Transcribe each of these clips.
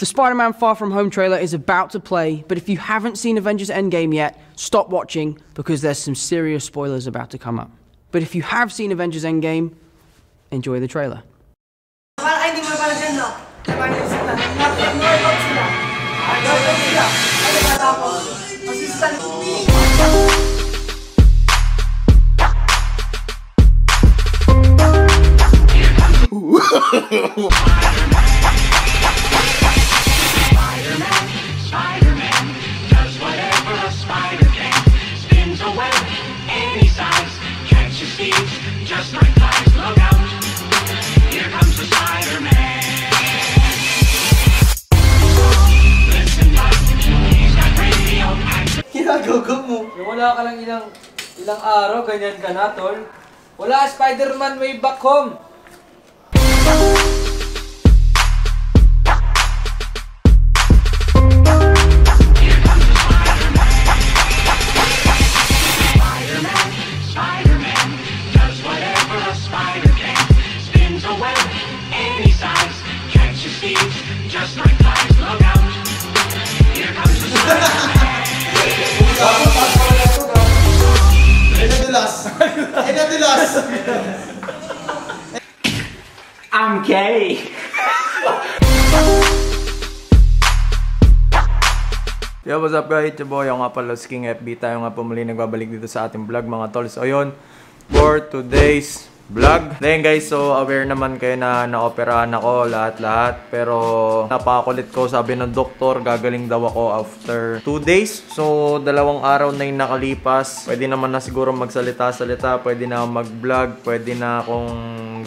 The Spider-Man Far From Home trailer is about to play, but if you haven't seen Avengers Endgame yet, stop watching because there's some serious spoilers about to come up. But if you have seen Avengers Endgame, enjoy the trailer. Spider-Man does whatever a spider can. Spins a web any size, catches thieves just like flies. Look out, here comes the Spider-Man. Listen up, he's got radioactive. Ginagawa mo. Wala ka lang ilang araw, ganyan ka na, tol. Wala, Spider-Man way back home. Spider-Man does whatever a spider can. Spins a web any size, catches thieves just like flies. Look out, here comes the Spider-Man. I'm gay. Yo, what's up guys? It's your boy, yung nga pala si King FB. Tayo nga po muli nagbabalik dito sa ating vlog mga tol. So yun, for today's vlog. Then guys, so aware naman kayo na naoperahan ako lahat-lahat. Pero napakulit ko, sabi ng doktor, gagaling daw ako after 2 days. So 2 araw na yung nakalipas. Pwede naman na siguro magsalita-salita, pwede na mag-vlog, pwede na akong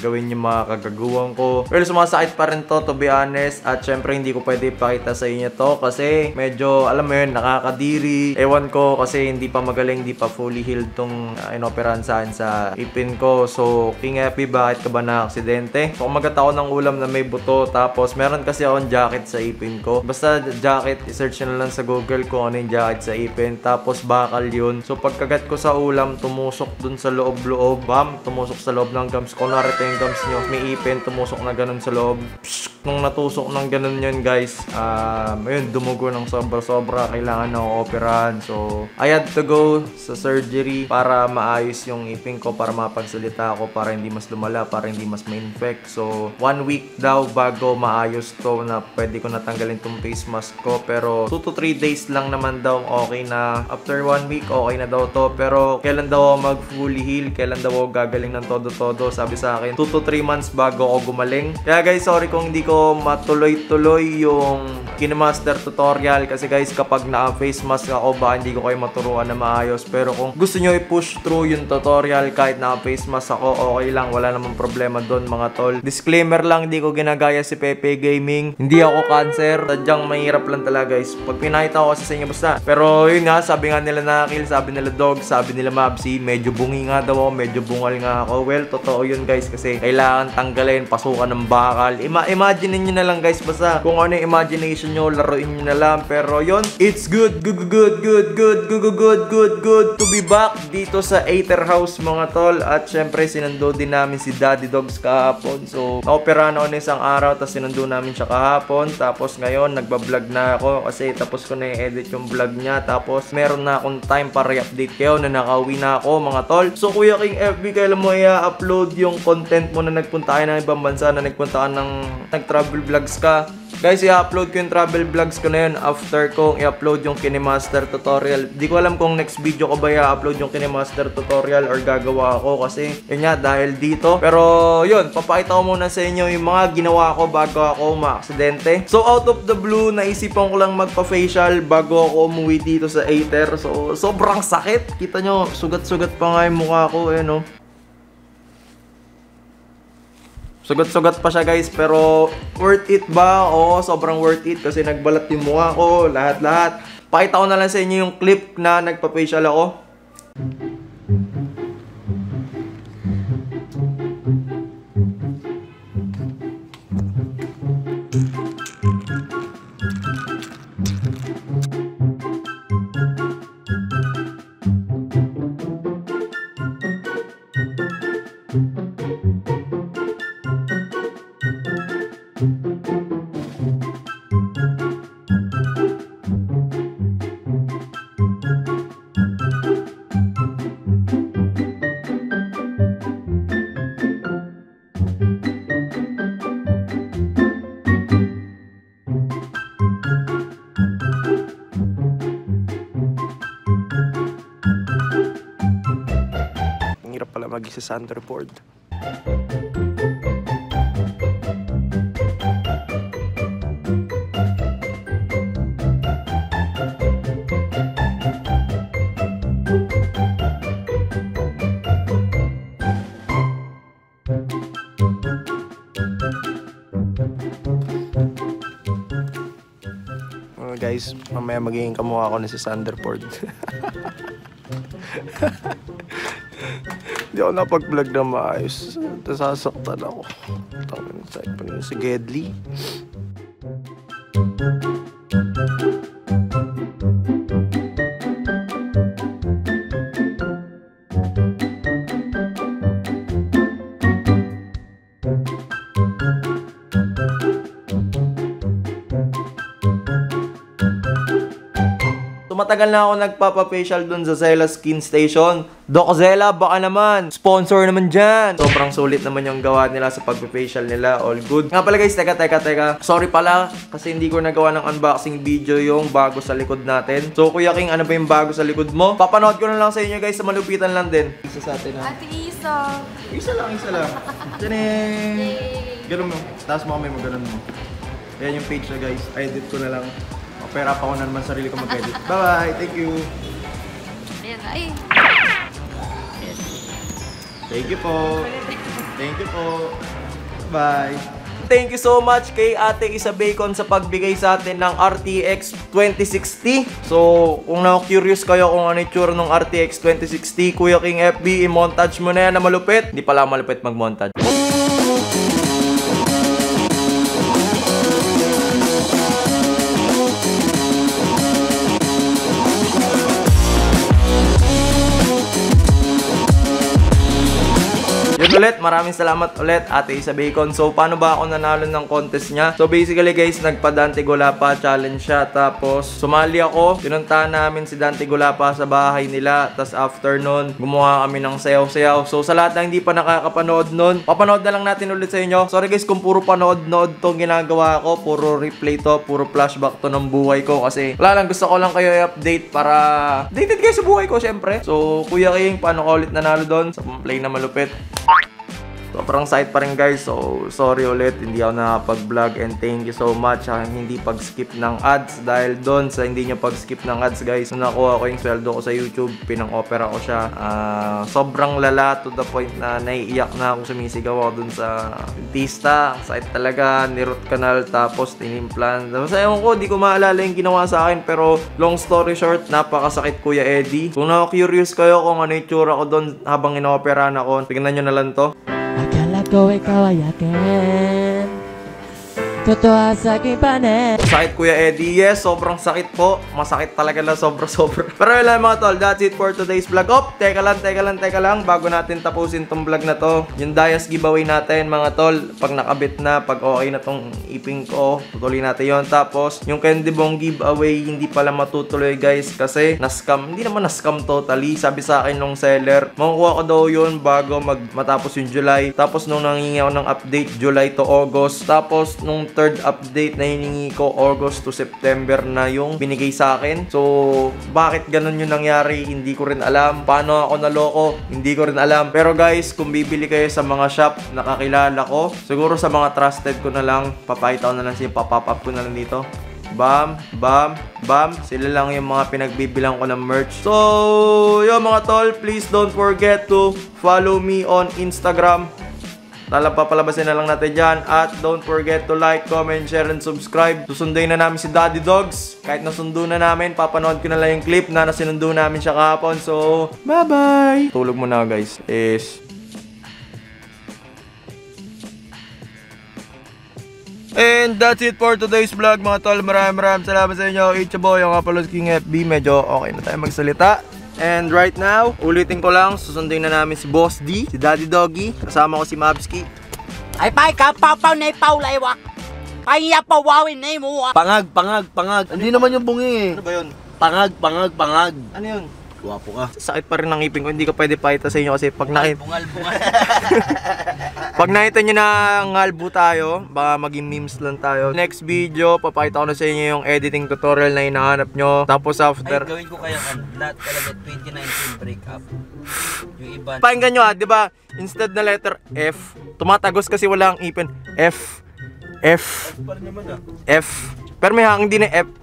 gawin yung mga kagaguhan ko. Well, sumasakit pa rin to be honest. At syempre hindi ko pwede ipakita sa inyo to kasi medyo, alam mo yun, nakakadiri. Ewan ko kasi hindi pa magaling, hindi pa fully healed tong inoperahan saan sa ipin ko. So, King Happy, bakit ka ba na-aksidente? So, kumagat ako ng ulam na may buto. Tapos, meron kasi akong jacket sa ipin ko. Basta jacket, isearch na lang sa Google kung ano yung jacket sa ipin. Tapos, bakal yun. So, pagkagat ko sa ulam, tumusok dun sa loob-loob. Bam! Tumusok sa loob ng gums ko. Narito yung gums nyo. May ipin, tumusok na ganun sa loob. Psh! Nung natusok ng ganun yun, guys, ayun, dumugo ng sobra-sobra. Kailangan na operahan. So, I had to go sa surgery para maayos yung ipin ko, para mapagsalita ako, para hindi mas lumala, para hindi mas ma-infect. So, 1 week daw bago maayos to na pwede ko natanggalin tong face mask ko. Pero, 2 to 3 days lang naman daw okay na. After 1 week, okay na daw to. Pero, kailan daw ako mag-fully heal? Kailan daw ako gagaling ng todo-todo? Sabi sa akin, 2 to 3 months bago ako gumaling. Kaya guys, sorry kung hindi ko matuloy-tuloy yung Kinemaster tutorial. Kasi guys, kapag naka-face mask ako, baka hindi ko kayo maturuan na maayos. Pero kung gusto nyo i-push through yung tutorial kahit naka-face mask ako, okay lang. Wala namang problema doon mga tol. Disclaimer lang, hindi ko ginagaya si Pepe Gaming. Hindi ako cancer. Sadyang mahirap lang talaga guys. Pag pinakita ko kasi sa inyo basta. Pero yun nga, sabi nga nila Nakil, sabi nila Dog, sabi nila Mabsi, medyo bungi nga daw ako, medyo bungal nga ako. Well, totoo yun guys kasi kailangan tanggalin, pasukan ng bakal. Imagine nyo na lang guys, basta kung ano yung imagination nyo, laruin nyo na lang. Pero yun, it's good to be back dito sa Aether House mga tol. At syempre sinundo din namin si Daddy Dogs kahapon. So naoperahan ako na isang araw, tapos sinundo namin siya kahapon. Tapos ngayon nagbablog na ako kasi tapos ko na i-edit yung vlog niya. Tapos meron na akong time para i-update kayo na nakauwi na ako mga tol. So Kuya King FB, kailan mo i-upload yung content mo na nagpunta kayo ng ibang bansa, na nagpunta ka ng nag-travel vlogs ka? Guys, i-upload ko yung travel vlogs ko na yun after kong i-upload yung Kinemaster tutorial. Di ko alam kung next video ko ba i-upload yung Kinemaster tutorial or gagawa ako kasi yun nga, dahil dito. Pero yun, papakita ko muna sa inyo yung mga ginawa ko bago ako ma-aksidente. So out of the blue, naisipan ko lang magpa-facial bago ako umuwi dito sa Aether. So sobrang sakit. Kita nyo, sugat-sugat pa nga yung mukha ko eh, no? Sugat-sugat pa siya guys, pero worth it ba? Oo, sobrang worth it kasi nagbalat yung mukha ko, lahat-lahat. Pakita ko na lang sa inyo yung clip na nagpa-facial ako. pag sa Sanderford. Guys, mamaya magiging kamukha ko na si Sanderford. Hindi ako napag-vlog na maayos. Nasasaktan ako. Tangin sa ipon si Gedli. Matagal na ako nagpapa-facial dun sa Zela Skin Station. Doc Zela, baka naman. Sponsor naman dyan. Sobrang sulit naman yung gawa nila sa pag-facial nila. All good. Nga pala guys, teka. Sorry pala kasi hindi ko nagawa ng unboxing video yung bago sa likod natin. So Kuya King, ano ba yung bago sa likod mo? Papanood ko na lang sa inyo guys, sa malupitan lang din. Isa sa atin ha. Ate Isa. Isa lang. Tiyanin! Ganun mo. Taas mo kami, maganon mo. Ayan yung page na guys. Edit ko na lang. Pera pa ko na naman sarili ko mag-edit. Bye-bye! Thank you! Ayan, ay. Thank you po! Thank you po! Bye! Thank you so much kay Ate Isa Bacon sa pagbigay sa atin ng RTX 2060. So, kung na-curious kayo kung ano yung tsura ng RTX 2060, Kuya King FB, i-montage mo na yan na malupit. Hindi pala malupit mag-montage. Yun ulit, maraming salamat ulit Ate Isa Bacon. So paano ba ako nanalo ng contest niya? So basically guys, nagpa-Dante Gulapa challenge siya. Tapos sumali ako, pinuntahan namin si Dante Gulapa sa bahay nila. Tapos after nun, gumawa kami ng sayaw-sayaw. So sa lahat na hindi pa nakakapanood nun, papanood na lang natin ulit sa inyo. Sorry guys kung puro panood-nood tong ginagawa ko. Puro replay to, puro flashback to ng buhay ko. Kasi wala lang, gusto ko lang kayo i-update para updated kayo sa buhay ko syempre. So Kuya King, paano ka ulit nanalo doon? Sa play na malupit. Sobrang site pa rin guys, so sorry ulit, hindi ako nakapag-vlog and thank you so much sa hindi pag-skip ng ads. Dahil doon sa hindi nyo pag-skip ng ads guys, nung nakuha ko yung sweldo ko sa YouTube, pinang-opera ko siya. Sobrang lala to the point na naiiyak na ako, sumisigaw ako dun sa dentista. Site talaga, ni-root canal tapos tinimplan. Tapos ewan ko, di ko maalala yung ginawa sa akin, pero long story short, napakasakit Kuya Eddie. Kung na-curious kayo kung ano yung tsura ko doon habang inooperahan ako, tignan nyo na lang to. Akala ko ikaw ay akin, totoo sa aking panin. Sakit Kuya Eddie, yes, sobrang sakit po. Masakit talaga lang, sobra-sobra. Pero wala mga tol, that's it for today's vlog. Teka lang, bago natin tapusin tong vlog na to, yung Dayas giveaway natin mga tol, pag nakabit na, pag okay na tong iping ko, tutuloy natin yon. Tapos, yung Candy Bong giveaway, hindi pala matutuloy guys, kasi na-scam. Hindi naman na-scam totally. Sabi sa akin nung seller, makukuha ko daw yun bago matapos yung July. Tapos nung nangingi ako ng update, July to August. Tapos nung third update na hiningi ko, August to September na yung binigay sa akin. So, bakit ganun yung nangyari? Hindi ko rin alam. Paano ako naloko? Hindi ko rin alam. Pero guys, kung bibili kayo sa mga shop na kakilala ko, siguro sa mga trusted ko na lang, papakita ko na lang siya, papop up ko na lang dito. Bam, bam, bam. Sila lang yung mga pinagbibilang ko ng merch. So, yun mga tol, please don't forget to follow me on Instagram. Papalabasin na lang natin dyan. At don't forget to like, comment, share, and subscribe. Susunduin na namin si Daddy Dogs. Kahit nasundo na namin, papanood ko na lang yung clip na nasinundo namin siya kahapon. So, bye-bye! Tulog muna guys. And that's it for today's vlog mga tol. Maraming salamat sa inyo. It's your boy, yung Apollo's King FB. Medyo okay na tayo magsalita. And right now, ulitin ko lang, susunduin na namin si Boss D, si Daddy Doggy, kasama ko si Mabski. Ay pay ka papaw na ipawlaywak. Kaya pa wawin na mo. Pangag. Hindi naman yung bungi eh. Ano ba yun? Pangag. Ano yun? Guwapo ka. Sakit pa rin ng ngipin ko, hindi ko pwede pakita sa inyo kasi pag nakita Bungal. pag nakita nyo na ngalbo tayo, baka maging memes lang tayo. Next video, papakita ko na sa inyo yung editing tutorial na hinahanap nyo. Tapos after... Ay, gawin ko kaya lahat talaga 2019 breakup. Yung iba... Pakinggan nyo di ba? Instead na letter F, tumatagos kasi wala ang ipin. F. Pero may hangin din na F.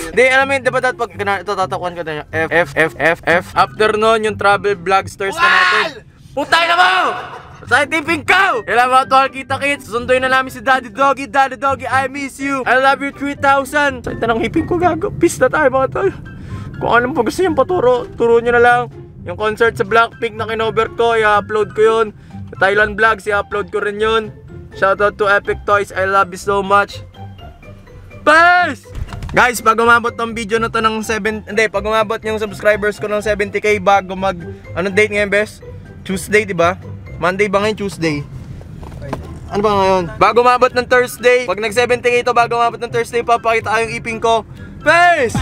Di, alam mo yun, di ba dahil pag tatakuan ka na F. After nun, yung travel vlogsters na natin. Putay na mo! Sa tiping ko! Kailan mga tol, kita kids, susunduin na namin si Daddy Doggy, I miss you! I love you 3,000! Sa ng hiping ko gago, peace na tayo mga tol. Kung anong pa gusto nyo paturo, turo nyo na lang. Yung concert sa Blackpink na kinover ko, i-upload ko yun. Sa Thailand vlogs, i-upload ko rin yun. Shoutout to Epic Toys, I love you so much. Peace! Guys, pag umabot ng video na to ng pag umabot yung subscribers ko ng 70k bago anong date ngayon, bes? Tuesday, di ba? Monday ba ngayon? Tuesday. Ano ba ngayon? Bago umabot ng Thursday, pag nag 70k to, bago umabot ng Thursday, papakita ko yung ipin ko. Peace!